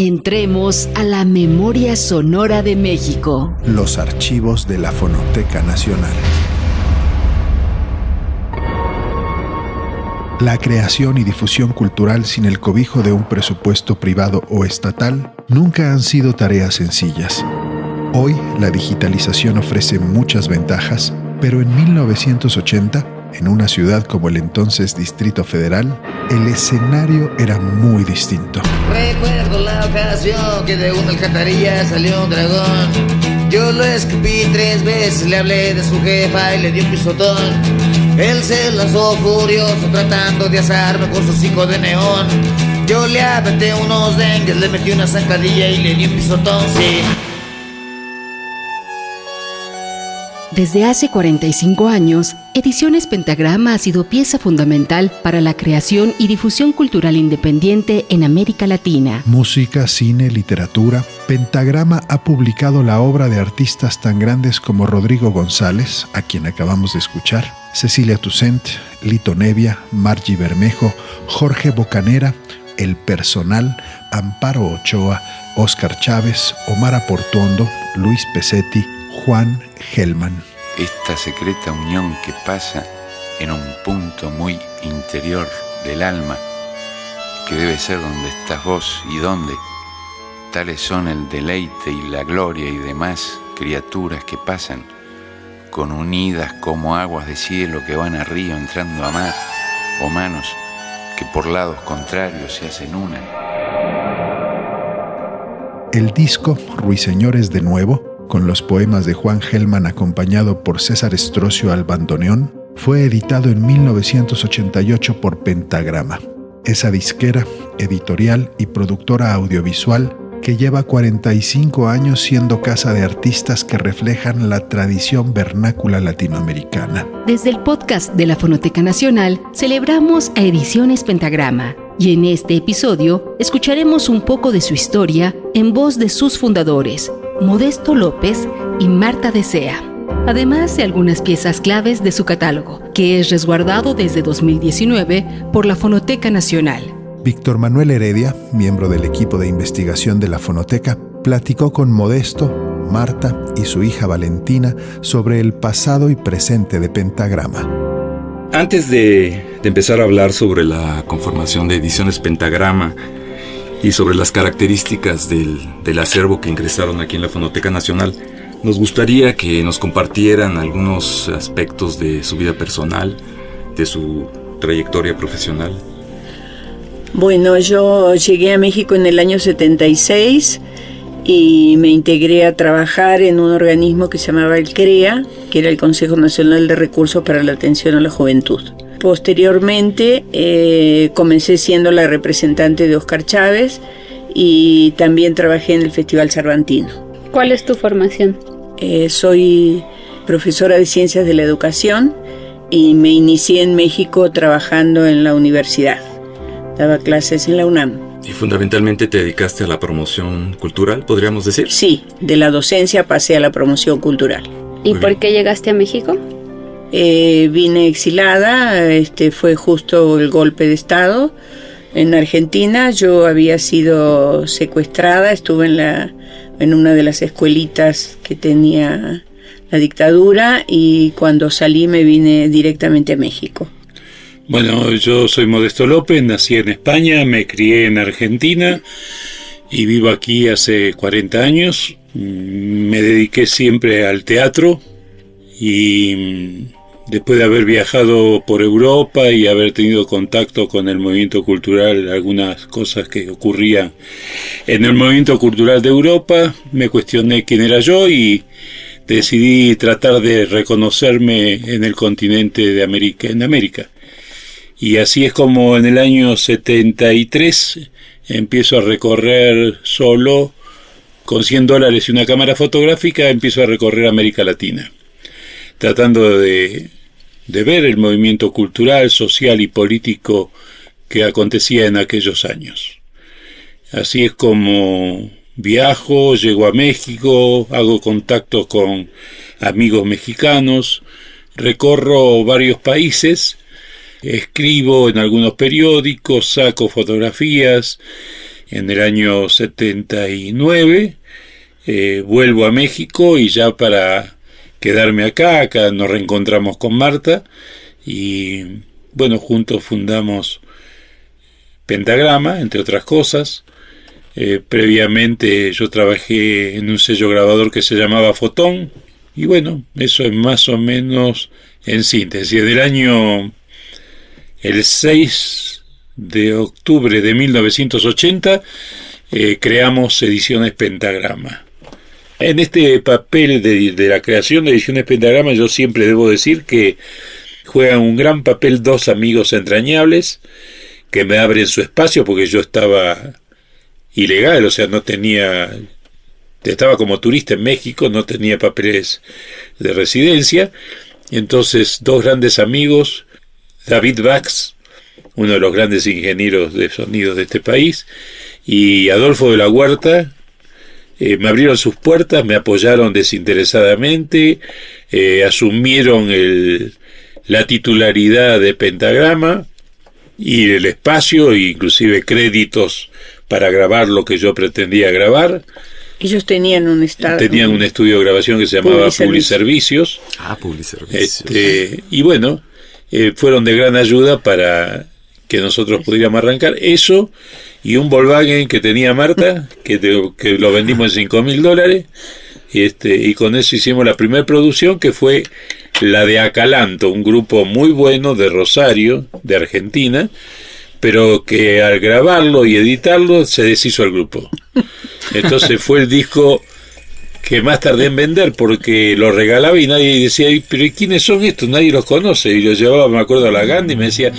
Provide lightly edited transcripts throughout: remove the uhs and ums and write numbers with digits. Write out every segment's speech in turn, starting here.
Entremos a la memoria sonora de México. Los archivos de la Fonoteca Nacional. La creación y difusión cultural sin el cobijo de un presupuesto privado o estatal nunca han sido tareas sencillas. Hoy, la digitalización ofrece muchas ventajas, pero en 1980, en una ciudad como el entonces Distrito Federal, el escenario era muy distinto. Recuerdo la ocasión que de una alcantarilla salió un dragón. Yo lo escupí 3 veces, le hablé de su jefa y le di un pisotón. Él se lanzó furioso tratando de asarme con su hocico de neón. Yo le aventé unos dengues, le metí una zancadilla y le di un pisotón, sí. Desde hace 45 años, Ediciones Pentagrama ha sido pieza fundamental para la creación y difusión cultural independiente en América Latina. Música, cine, literatura. Pentagrama ha publicado la obra de artistas tan grandes como Rodrigo González, a quien acabamos de escuchar, Cecilia Toussaint, Lito Nevia, Margie Bermejo, Jorge Bocanera, El Personal, Amparo Ochoa, Óscar Chávez, Omar Aportuondo, Luis Pesetti, Juan Gelman. Esta secreta unión que pasa en un punto muy interior del alma, que debe ser donde estás vos y donde, tales son el deleite y la gloria y demás criaturas que pasan, con unidas como aguas de cielo que van a río entrando a mar, o manos que por lados contrarios se hacen una. El disco Ruiseñores de Nuevo, con los poemas de Juan Gelman acompañado por César Estrocio al bandoneón, fue editado en 1988 por Pentagrama, esa disquera, editorial y productora audiovisual que lleva 45 años siendo casa de artistas que reflejan la tradición vernácula latinoamericana. Desde el podcast de la Fonoteca Nacional, celebramos a Ediciones Pentagrama, y en este episodio escucharemos un poco de su historia en voz de sus fundadores, Modesto López y Marta Desea, además de algunas piezas claves de su catálogo, que es resguardado desde 2019 por la Fonoteca Nacional. Víctor Manuel Heredia, miembro del equipo de investigación de la Fonoteca, platicó con Modesto, Marta y su hija Valentina sobre el pasado y presente de Pentagrama. Antes de empezar a hablar sobre la conformación de Ediciones Pentagrama y sobre las características del acervo que ingresaron aquí en la Fonoteca Nacional, nos gustaría que nos compartieran algunos aspectos de su vida personal, de su trayectoria profesional. Bueno, yo llegué a México en el año 76 y me integré a trabajar en un organismo que se llamaba el CREA, que era el Consejo Nacional de Recursos para la Atención a la Juventud. Posteriormente comencé siendo la representante de Óscar Chávez y también trabajé en el Festival Cervantino. ¿Cuál es tu formación? Soy profesora de Ciencias de la Educación y me inicié en México trabajando en la universidad. Daba clases en la UNAM. ¿Y fundamentalmente te dedicaste a la promoción cultural, podríamos decir? Sí, de la docencia pasé a la promoción cultural. ¿Y por qué llegaste a México? Vine exilada, fue justo el golpe de Estado en Argentina. Yo había sido secuestrada, estuve en una de las escuelitas que tenía la dictadura y cuando salí me vine directamente a México. Bueno, yo soy Modesto López, nací en España, me crié en Argentina y vivo aquí hace 40 años. Me dediqué siempre al teatro y después de haber viajado por Europa y haber tenido contacto con el movimiento cultural, algunas cosas que ocurrían en el movimiento cultural de Europa, me cuestioné quién era yo y decidí tratar de reconocerme en el continente de América, en América. Y así es como en el año 73 empiezo a recorrer solo, con $100 y una cámara fotográfica, empiezo a recorrer América Latina, tratando de ver el movimiento cultural, social y político que acontecía en aquellos años. Así es como viajo, llego a México, hago contacto con amigos mexicanos, recorro varios países, escribo en algunos periódicos, saco fotografías en el año 79, vuelvo a México y ya para quedarme acá nos reencontramos con Marta y bueno, juntos fundamos Pentagrama, entre otras cosas. Previamente yo trabajé en un sello grabador que se llamaba Fotón y bueno, eso es más o menos en síntesis. El 6 de octubre de 1980 creamos Ediciones Pentagrama. En este papel de la creación de Ediciones Pentagrama yo siempre debo decir que juegan un gran papel dos amigos entrañables que me abren su espacio porque yo estaba ilegal, o sea, estaba como turista en México, no tenía papeles de residencia. Entonces dos grandes amigos, David Bax, uno de los grandes ingenieros de sonido de este país, y Adolfo de la Huerta, me abrieron sus puertas, me apoyaron desinteresadamente, asumieron la titularidad de Pentagrama y el espacio, inclusive créditos para grabar lo que yo pretendía grabar. Ellos tenían un estudio de grabación que se llamaba Publiservicios. Publiservicios. Y bueno, fueron de gran ayuda para que nosotros pudiéramos arrancar eso y un Volkswagen que tenía Marta, que lo vendimos en $5,000, y con eso hicimos la primera producción, que fue la de Acalanto, un grupo muy bueno de Rosario, de Argentina, pero que al grabarlo y editarlo se deshizo el grupo. Entonces fue el disco que más tardé en vender porque lo regalaba y nadie decía, pero ¿quiénes son estos? Nadie los conoce. Y lo llevaba, me acuerdo, a la Gandhi y me decía,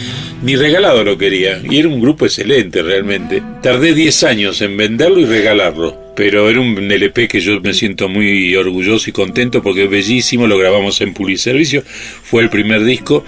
ni regalado lo quería. Y era un grupo excelente realmente. Tardé 10 años en venderlo y regalarlo, pero era un LP que yo me siento muy orgulloso y contento porque es bellísimo. Lo grabamos en Publiservicio, fue el primer disco,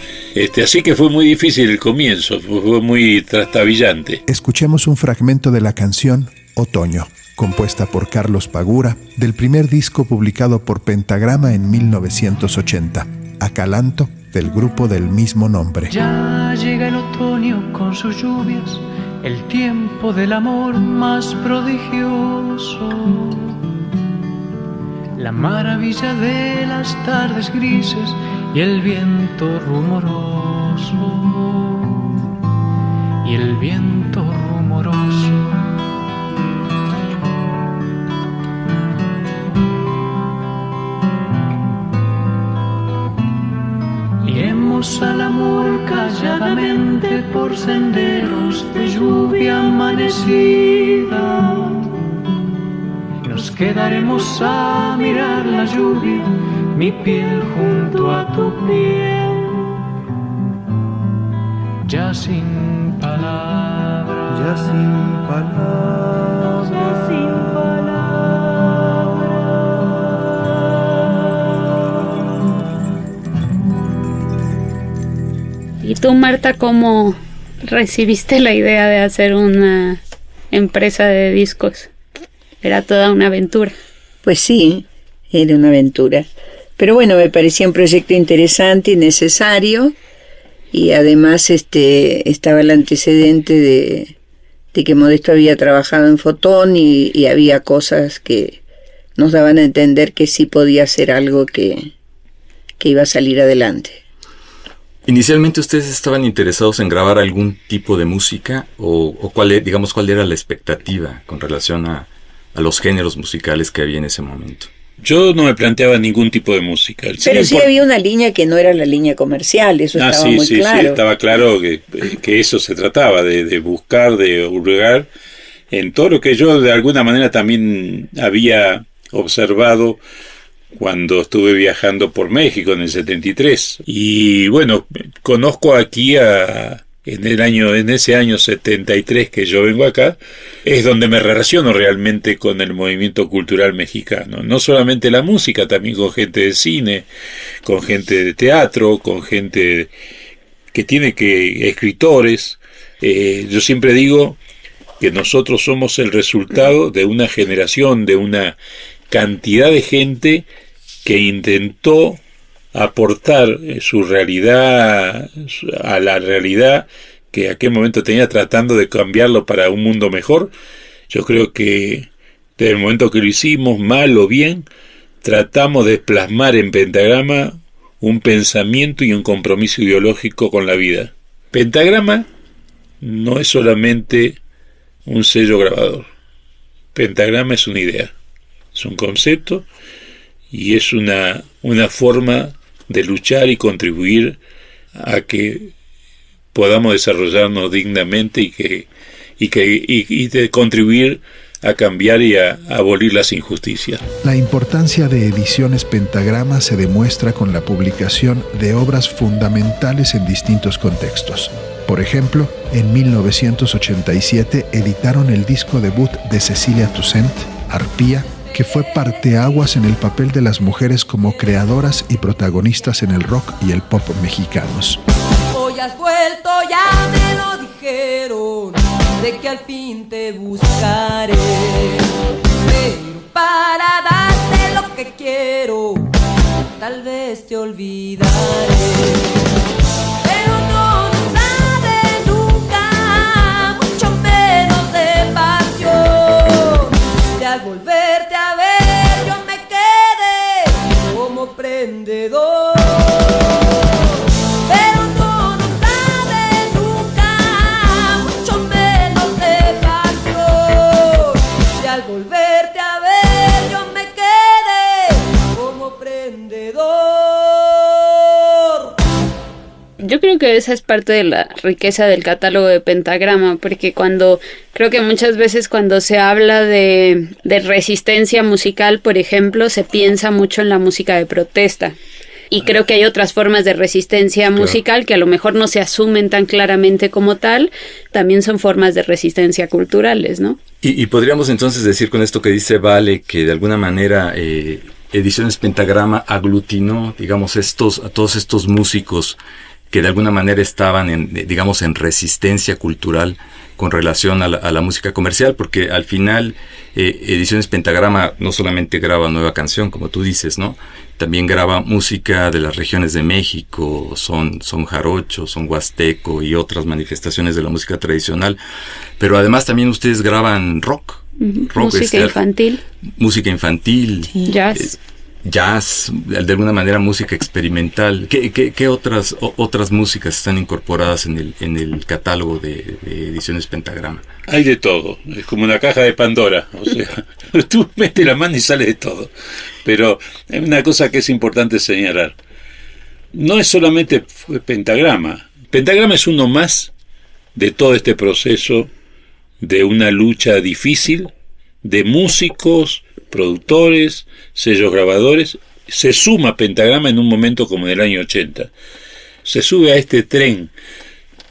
así que fue muy difícil el comienzo, fue muy trastabillante. Escuchemos un fragmento de la canción Otoño, compuesta por Carlos Pagura, del primer disco publicado por Pentagrama en 1980, Acalanto, del grupo del mismo nombre. Ya llega el otoño con sus lluvias, el tiempo del amor más prodigioso, la maravilla de las tardes grises y el viento rumoroso, y el viento rumoroso. Iremos al amor calladamente por senderos de lluvia amanecida. Nos quedaremos a mirar la lluvia, mi piel junto a tu piel. Ya sin palabras, ya sin palabras, ya sin palabras. ¿Y tú, Marta, cómo recibiste la idea de hacer una empresa de discos? Era toda una aventura. Pues sí, era una aventura. Pero bueno, me parecía un proyecto interesante y necesario. Y además estaba el antecedente de que Modesto había trabajado en Fotón y había cosas que nos daban a entender que sí podía ser algo que iba a salir adelante. ¿Inicialmente ustedes estaban interesados en grabar algún tipo de música o cuál era la expectativa con relación a los géneros musicales que había en ese momento? Yo no me planteaba ningún tipo de música. Pero sí había una línea que no era la línea comercial, eso estaba muy claro. Sí, estaba claro que eso se trataba, de buscar, de hurgar en todo lo que yo de alguna manera también había observado cuando estuve viajando por México en el 73. Y bueno, conozco aquí en ese año 73 que yo vengo acá, es donde me relaciono realmente con el movimiento cultural mexicano. No solamente la música, también con gente de cine, con gente de teatro, con gente que escritores. Yo siempre digo que nosotros somos el resultado de una generación, de una cantidad de gente que intentó aportar su realidad a la realidad que en aquel momento tenía, tratando de cambiarlo para un mundo mejor, Yo creo que desde el momento que lo hicimos, mal o bien, tratamos de plasmar en Pentagrama un pensamiento y un compromiso ideológico con la vida. Pentagrama no es solamente un sello grabador. Pentagrama es una idea, es un concepto y es una forma de luchar y contribuir a que podamos desarrollarnos dignamente y de contribuir a cambiar y a abolir las injusticias. La importancia de Ediciones Pentagrama se demuestra con la publicación de obras fundamentales en distintos contextos. Por ejemplo, en 1987 editaron el disco debut de Cecilia Toussaint, Arpía, que fue parteaguas en el papel de las mujeres como creadoras y protagonistas en el rock y el pop mexicanos. Hoy has vuelto, ya me lo dijeron, de que al fin te buscaré, pero para darte lo que quiero, tal vez te olvidaré. Pero no sabe nunca, mucho menos de pasión, de al volverte a ver yo me quedé como prendedor. Yo creo que esa es parte de la riqueza del catálogo de Pentagrama, porque creo que muchas veces cuando se habla de resistencia musical, por ejemplo, se piensa mucho en la música de protesta. Y creo que hay otras formas de resistencia musical que a lo mejor no se asumen tan claramente como tal, también son formas de resistencia culturales, ¿no? Y podríamos entonces decir con esto que dice Vale, que de alguna manera Ediciones Pentagrama aglutinó, digamos, a todos estos músicos que de alguna manera estaban en resistencia cultural con relación a la música comercial, porque al final Ediciones Pentagrama no solamente graba nueva canción, como tú dices, ¿no? También graba música de las regiones de México, son jarocho, son huasteco y otras manifestaciones de la música tradicional, pero además también ustedes graban rock. Música infantil. Música infantil. Sí. Jazz, de alguna manera música experimental. ¿Qué otras músicas están incorporadas en el catálogo de Ediciones Pentagrama? Hay de todo, es como una caja de Pandora, o sea, tú metes la mano y sale de todo. Pero hay una cosa que es importante señalar, no es solamente Pentagrama. Pentagrama es uno más de todo este proceso de una lucha difícil de músicos, productores, sellos grabadores. Se suma Pentagrama en un momento como en el año 80. Se sube a este tren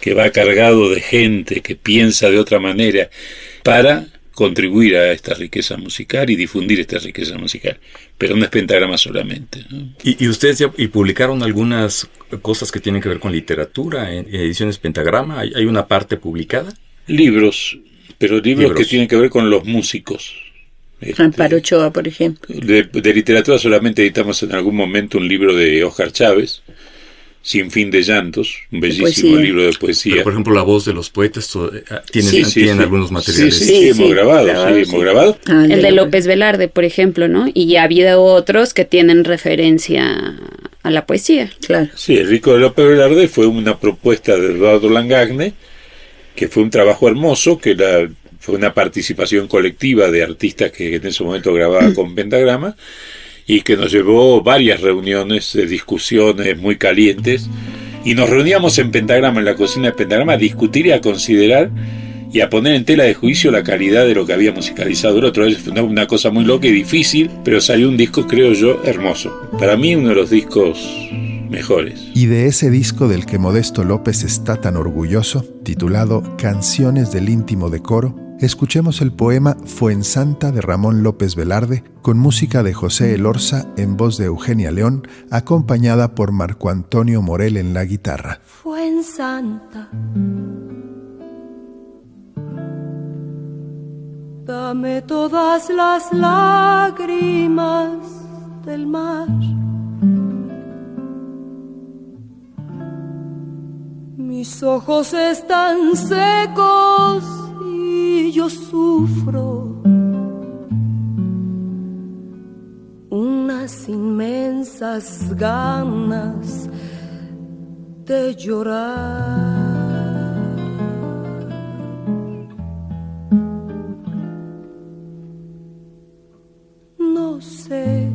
que va cargado de gente que piensa de otra manera para contribuir a esta riqueza musical y difundir esta riqueza musical. Pero no es Pentagrama solamente, ¿no? ¿Y ustedes ya publicaron algunas cosas que tienen que ver con literatura en Ediciones Pentagrama? ¿Hay una parte publicada? Libros, pero libros que tienen que ver con los músicos. Amparo Ochoa, por ejemplo. De literatura solamente editamos en algún momento un libro de Óscar Chávez, Sin fin de llantos, un bellísimo libro de poesía. Pero, por ejemplo, La voz de los poetas tienen algunos materiales. Sí, hemos grabado. El de López Velarde, por ejemplo, ¿no? Y ya ha habido otros que tienen referencia a la poesía. Claro. Sí, el Rico de López Velarde fue una propuesta de Eduardo Langagne, que fue un trabajo hermoso, fue una participación colectiva de artistas que en ese momento grababa con Pentagrama y que nos llevó varias reuniones, discusiones muy calientes, y nos reuníamos en Pentagrama, en la cocina de Pentagrama, a discutir y a considerar y a poner en tela de juicio la calidad de lo que había musicalizado el otro. Fue una cosa muy loca y difícil, pero salió un disco, creo yo, hermoso. Para mí, uno de los discos mejores. Y de ese disco del que Modesto López está tan orgulloso, titulado Canciones del íntimo decoro, escuchemos el poema Fuensanta de Ramón López Velarde, con música de José Elorza en voz de Eugenia León, acompañada por Marco Antonio Morel en la guitarra. Fuensanta, dame todas las lágrimas del mar, mis ojos están secos y y yo sufro unas inmensas ganas de llorar. No sé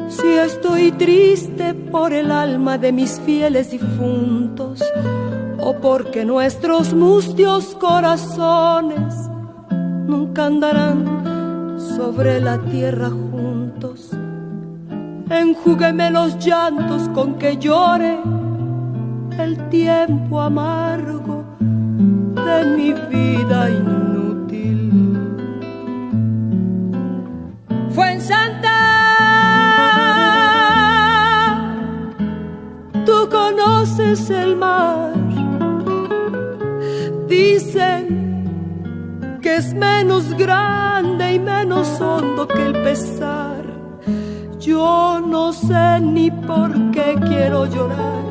si estoy triste por el alma de mis fieles difuntos o porque nuestros mustios corazones nunca andarán sobre la tierra juntos. Enjúgueme los llantos con que llore el tiempo amargo de mi vida inútil. Fuensanta, tú conoces el mar. Dicen que es menos grande y menos hondo que el pesar. Yo no sé ni por qué quiero llorar.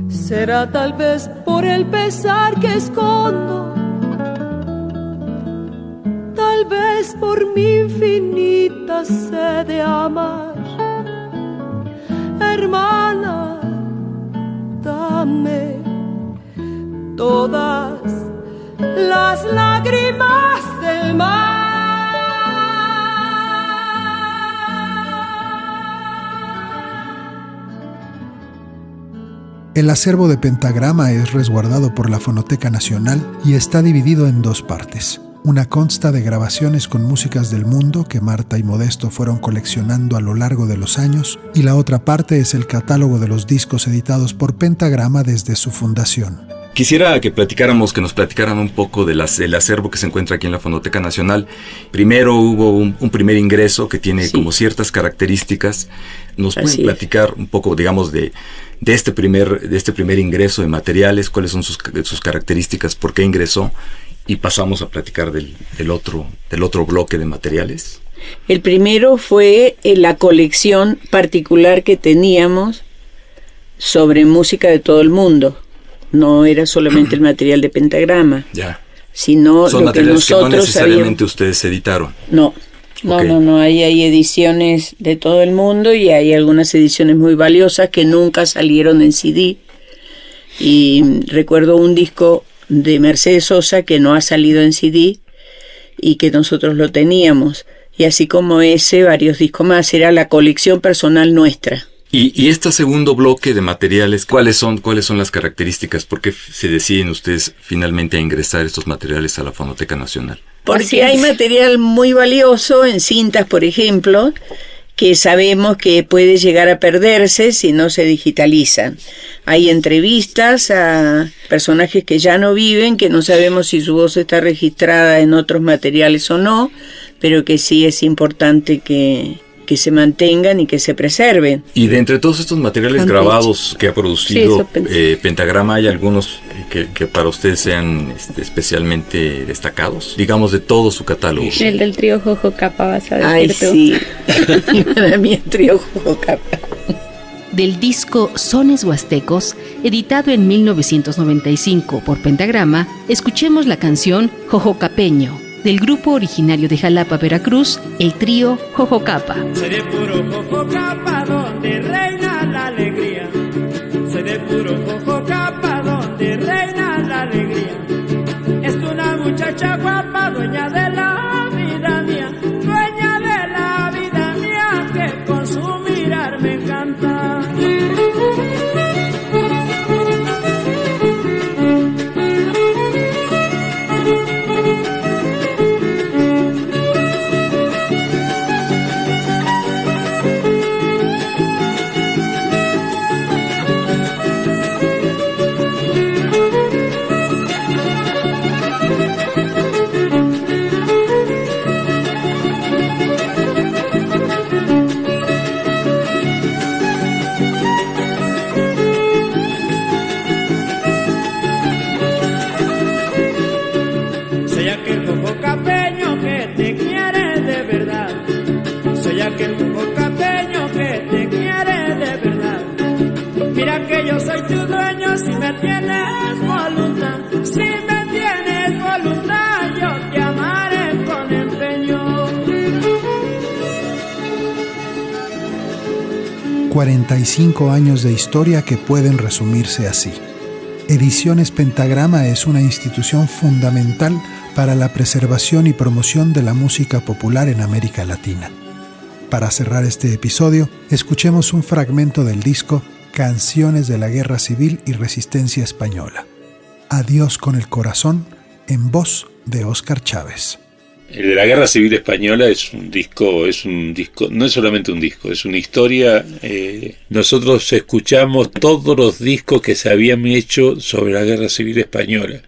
Será tal vez por el pesar que escondo, tal vez por mi infinita sed de amar. Hermana, dame todas las lágrimas del mar. El acervo de Pentagrama es resguardado por la Fonoteca Nacional y está dividido en dos partes. Una consta de grabaciones con músicas del mundo que Marta y Modesto fueron coleccionando a lo largo de los años, y la otra parte es el catálogo de los discos editados por Pentagrama desde su fundación. Quisiera que nos platicaran un poco del acervo que se encuentra aquí en la Fonoteca Nacional. Primero hubo un primer ingreso que tiene como ciertas características. ¿Nos pueden platicar un poco, digamos, de este primer ingreso de materiales? ¿Cuáles son sus características? ¿Por qué ingresó? Y pasamos a platicar del otro bloque de materiales. El primero fue la colección particular que teníamos sobre música de todo el mundo. No era solamente el material de Pentagrama, sino son lo que nosotros que no necesariamente ustedes editaron. No, hay ediciones de todo el mundo y hay algunas ediciones muy valiosas que nunca salieron en CD. Y recuerdo un disco de Mercedes Sosa que no ha salido en CD y que nosotros lo teníamos. Y así como ese, varios discos más. Era la colección personal nuestra. Y este segundo bloque de materiales, ¿cuáles son las características? ¿Por qué se deciden ustedes finalmente a ingresar estos materiales a la Fonoteca Nacional? Porque hay material muy valioso en cintas, por ejemplo, que sabemos que puede llegar a perderse si no se digitalizan. Hay entrevistas a personajes que ya no viven, que no sabemos si su voz está registrada en otros materiales o no, pero que sí es importante que se mantengan y que se preserven. Y de entre todos estos materiales grabados que ha producido Pentagrama, ¿hay algunos que para ustedes sean especialmente destacados? Digamos, de todo su catálogo. El del trío Jojo Capa, vas a decir tú. Sí. Para mí el trío Jojo Capa. Del disco Sones Huastecos, editado en 1995 por Pentagrama, escuchemos la canción Jojocapeño, del grupo originario de Jalapa, Veracruz, el trío Jojocapa. Seré puro Jojocapa donde reina la alegría. Seré puro Jojocapa donde reina la alegría. Es una muchacha guapa, dueña de la vida mía, dueña de la vida mía, que con su mirar me encanta. Aquel jojocapeño que te quiere de verdad. Mira que yo soy tu dueño si me tienes voluntad. Si 45 años de historia que pueden resumirse así. Ediciones Pentagrama es una institución fundamental para la preservación y promoción de la música popular en América Latina. Para cerrar este episodio, escuchemos un fragmento del disco Canciones de la Guerra Civil y Resistencia Española. Adiós con el corazón, en voz de Óscar Chávez. El de la Guerra Civil Española es un disco, no es solamente un disco, es una historia. Nosotros escuchamos todos los discos que se habían hecho sobre la Guerra Civil Española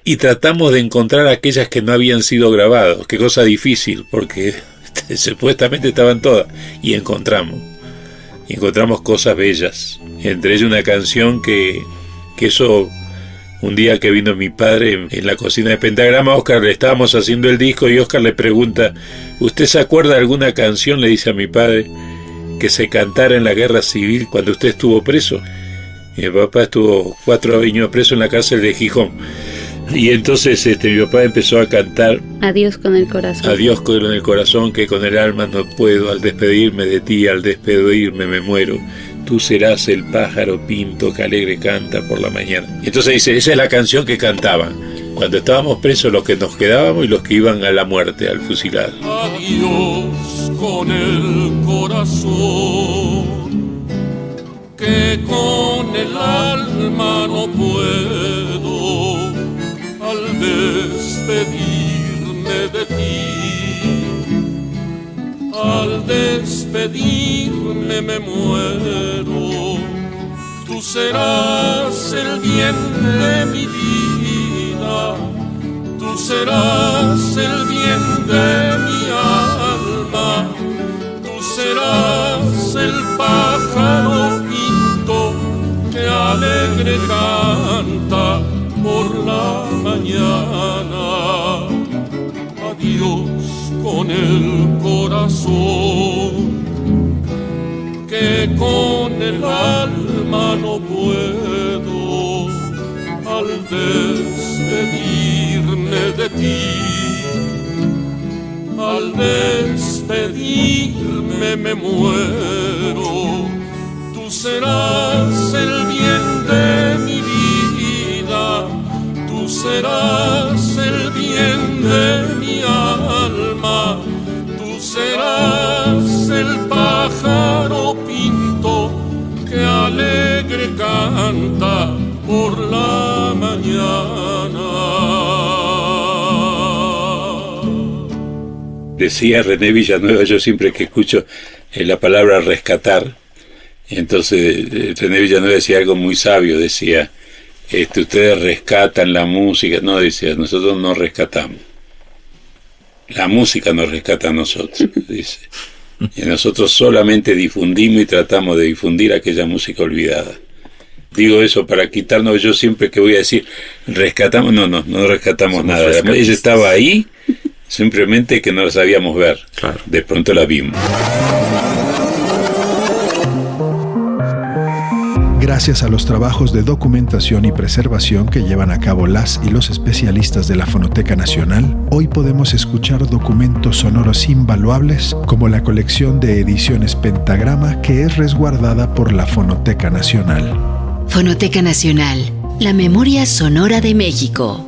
y tratamos de encontrar aquellas que no habían sido grabadas, qué cosa difícil, porque supuestamente estaban todas, y encontramos cosas bellas, entre ellas una canción que eso. Un día que vino mi padre en la cocina de Pentagrama, Óscar, le estábamos haciendo el disco y Óscar le pregunta, ¿usted se acuerda de alguna canción, le dice a mi padre, que se cantara en la Guerra Civil cuando usted estuvo preso? Mi papá estuvo 4 años preso en la cárcel de Gijón. Y entonces mi papá empezó a cantar Adiós con el corazón. Adiós con el corazón, que con el alma no puedo, al despedirme de ti, al despedirme me muero. Tú serás el pájaro pinto que alegre canta por la mañana. Y entonces dice, esa es la canción que cantaban cuando estábamos presos, los que nos quedábamos y los que iban a la muerte, al fusilado. Adiós con el corazón, que con el alma no puedo, al despedirme de ti. Al despedirme me muero, tú serás el bien de mi vida, tú serás el bien de mi alma, tú serás el pájaro pinto que alegre canta por la mañana. Adiós con el corazón, que con el alma no puedo, al despedirme de ti, al despedirme me muero, tú serás el bien de mi vida, tú serás el bien de mi alma, tú serás el pájaro pinto que alegre canta por la mañana. Decía René Villanueva, yo siempre que escucho la palabra rescatar, entonces René Villanueva decía algo muy sabio, decía, ustedes rescatan la música, no, decía, nosotros no rescatamos. La música nos rescata a nosotros, dice. Y nosotros solamente difundimos y tratamos de difundir aquella música olvidada. Digo eso para quitarnos, yo siempre que voy a decir, rescatamos, no rescatamos nada. Ella estaba ahí, simplemente que no la sabíamos ver. Claro. De pronto la vimos. Gracias a los trabajos de documentación y preservación que llevan a cabo las y los especialistas de la Fonoteca Nacional, hoy podemos escuchar documentos sonoros invaluables como la colección de ediciones Pentagrama que es resguardada por la Fonoteca Nacional. Fonoteca Nacional, la memoria sonora de México.